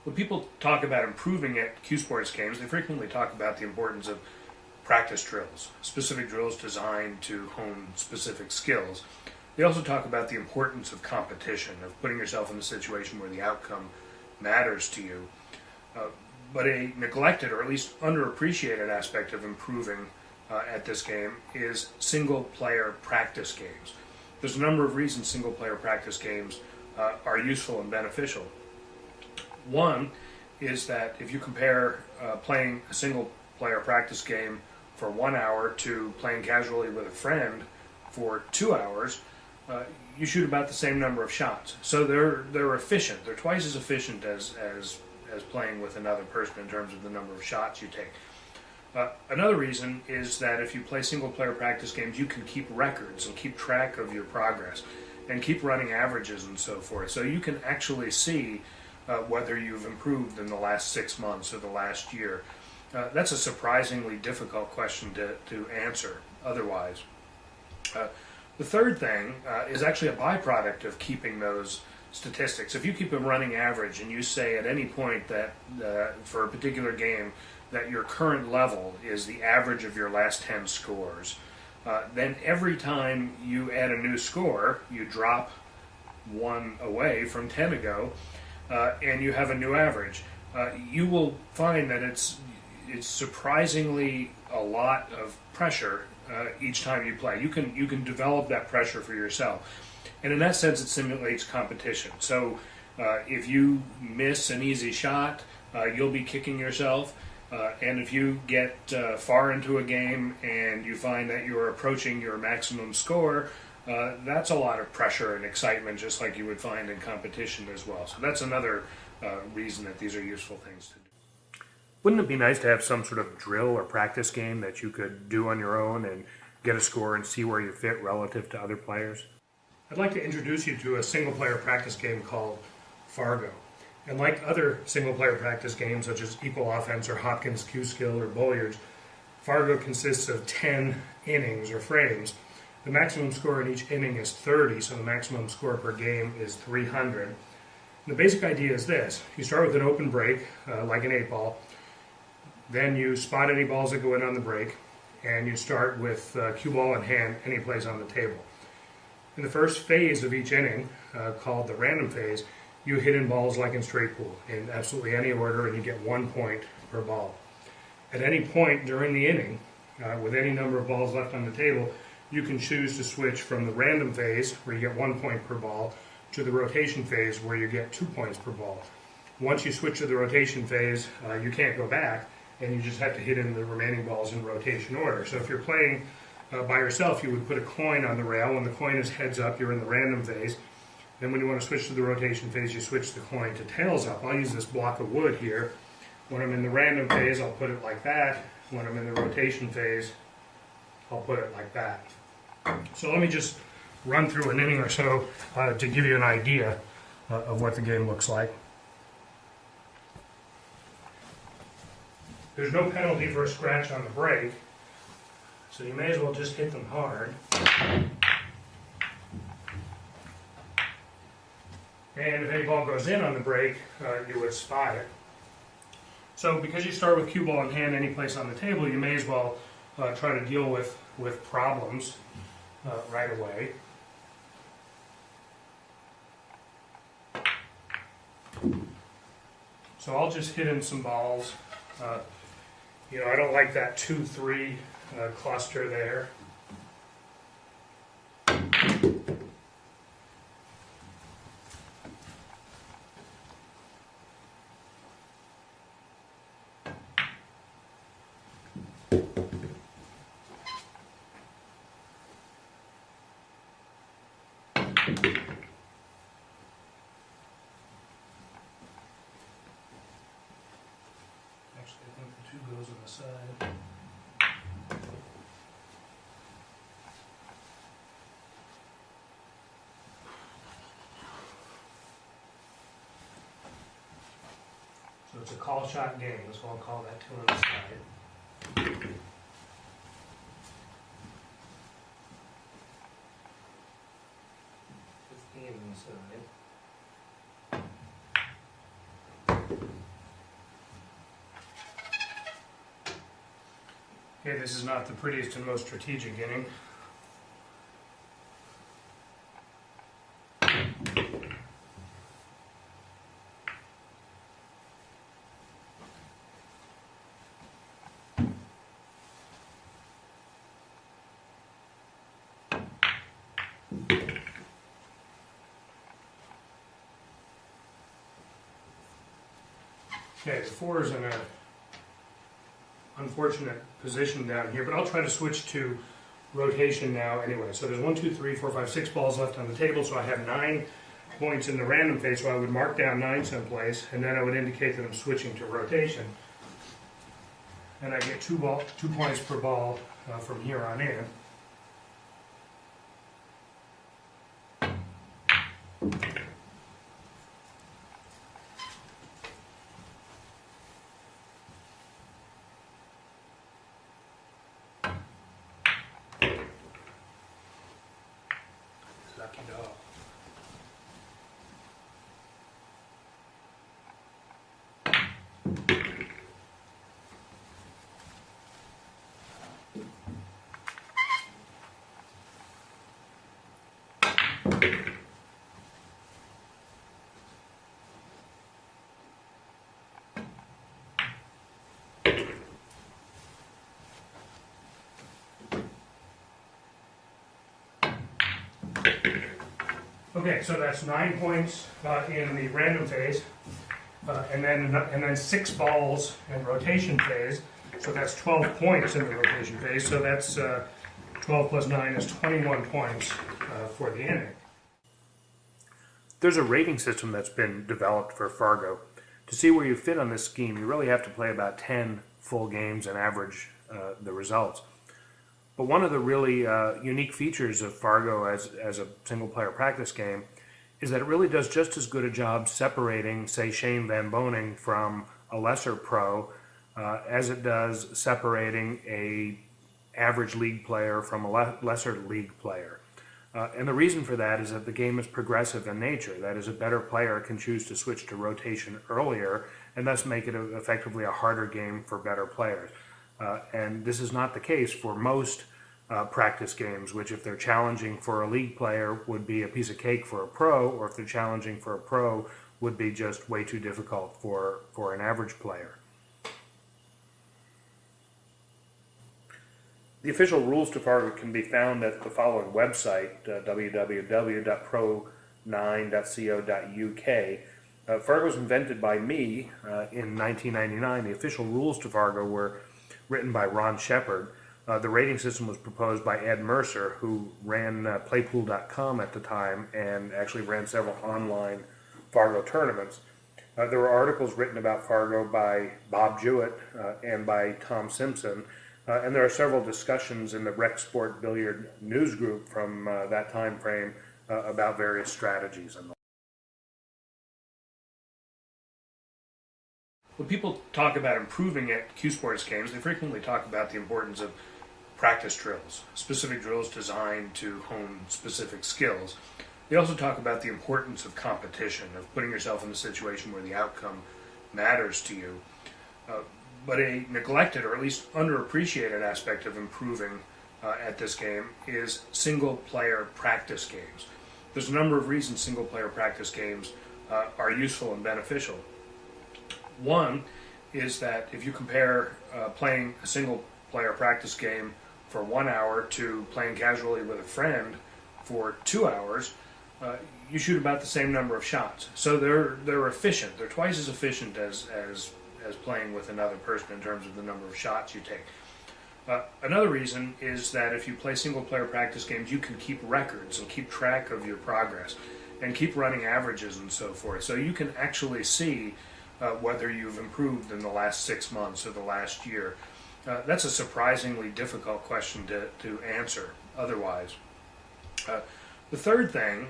When people talk about improving at Q Sports games, they frequently talk about the importance of practice drills, specific drills designed to hone specific skills. They also talk about the importance of competition, of putting yourself in a situation where the outcome matters to you. But a neglected, or at least underappreciated aspect of improving at this game is single-player practice games. There's a number of reasons single-player practice games are useful and beneficial. One is that if you compare playing a single-player practice game for 1 hour to playing casually with a friend for 2 hours, you shoot about the same number of shots. So they're efficient. They're twice as efficient as playing with another person in terms of the number of shots you take. Another reason is that if you play single-player practice games, you can keep records and keep track of your progress and keep running averages and so forth. So you can actually see whether you've improved in the last 6 months or the last year. That's a surprisingly difficult question to answer otherwise. The third thing is actually a byproduct of keeping those statistics. If you keep a running average and you say at any point that for a particular game that your current level is the average of your last 10 scores, then every time you add a new score, you drop one away from 10 ago, and you have a new average. You will find that it's surprisingly a lot of pressure each time you play. You can develop that pressure for yourself. And in that sense, it simulates competition. So if you miss an easy shot, you'll be kicking yourself. And if you get far into a game and you find that you're approaching your maximum score, that's a lot of pressure and excitement, just like you would find in competition as well. So that's another reason that these are useful things to do. Wouldn't it be nice to have some sort of drill or practice game that you could do on your own and get a score and see where you fit relative to other players? I'd like to introduce you to a single-player practice game called Fargo. And like other single-player practice games such as Equal Offense or Hopkins Q-Skill or Billiards, Fargo consists of 10 innings or frames. The maximum score in each inning is 30, so the maximum score per game is 300. And the basic idea is this. You start with an open break, like an 8-ball. Then you spot any balls that go in on the break, and you start with cue ball in hand, any place on the table. In the first phase of each inning, called the random phase, you hit in balls like in straight pool, in absolutely any order, and you get 1 point per ball. At any point during the inning, with any number of balls left on the table, you can choose to switch from the random phase, where you get 1 point per ball, to the rotation phase, where you get 2 points per ball. Once you switch to the rotation phase, you can't go back, and you just have to hit in the remaining balls in rotation order. So if you're playing by yourself, you would put a coin on the rail. When the coin is heads up, you're in the random phase. Then when you want to switch to the rotation phase, you switch the coin to tails up. I'll use this block of wood here. When I'm in the random phase, I'll put it like that. When I'm in the rotation phase, I'll put it like that. So let me just run through an inning or so to give you an idea of what the game looks like. There's no penalty for a scratch on the break, so you may as well just hit them hard. And if any ball goes in on the break, you would spot it. So because you start with cue ball in hand any place on the table, you may as well try to deal with problems right away. So I'll just hit in some balls. I don't like that 2-3 cluster there. Actually, I think the 2 goes on the side. So it's a call shot game, so I'll call that 2 on the side. 15 on the side. Okay, this is not the prettiest and most strategic inning. Okay, the 4 is in a unfortunate position down here, but I'll try to switch to rotation now anyway. So there's 1, 2, 3, 4, 5, 6 balls left on the table, so I have 9 points in the random phase, so I would mark down 9 someplace, and then I would indicate that I'm switching to rotation. And I get 2 points per ball from here on in. Lucky dog. Okay, so that's 9 points in the random phase, and then 6 balls in rotation phase. So that's 12 points in the rotation phase. So that's 12 plus 9 is 21 points for the inning. There's a rating system that's been developed for Fargo. To see where you fit on this scheme, you really have to play about 10 full games and average the results. But one of the really unique features of Fargo as a single-player practice game is that it really does just as good a job separating, say, Shane Van Boning from a lesser pro as it does separating a average league player from a lesser league player. And the reason for that is that the game is progressive in nature. That is, a better player can choose to switch to rotation earlier and thus make it effectively a harder game for better players. And this is not the case for most practice games, which if they're challenging for a league player would be a piece of cake for a pro, or if they're challenging for a pro would be just way too difficult for an average player. The official rules to Fargo can be found at the following website, www.pro9.co.uk. Fargo was invented by me in 1999. The official rules to Fargo were written by Ron Shepard. The rating system was proposed by Ed Mercer, who ran playpool.com at the time and actually ran several online Fargo tournaments. There were articles written about Fargo by Bob Jewett and by Tom Simpson, and there are several discussions in the Rec Sport Billiard news group from that time frame about various strategies. When people talk about improving at Q Sports games, they frequently talk about the importance of practice drills, specific drills designed to hone specific skills. They also talk about the importance of competition, of putting yourself in a situation where the outcome matters to you. But a neglected, or at least underappreciated aspect of improving at this game is single-player practice games. There's a number of reasons single-player practice games are useful and beneficial. One is that if you compare playing a single-player practice game for 1 hour to playing casually with a friend for 2 hours, you shoot about the same number of shots. So they're efficient. They're twice as efficient as playing with another person in terms of the number of shots you take. Another reason is that if you play single-player practice games, you can keep records and keep track of your progress and keep running averages and so forth. So you can actually see whether you've improved in the last 6 months or the last year. That's a surprisingly difficult question to answer otherwise. The third thing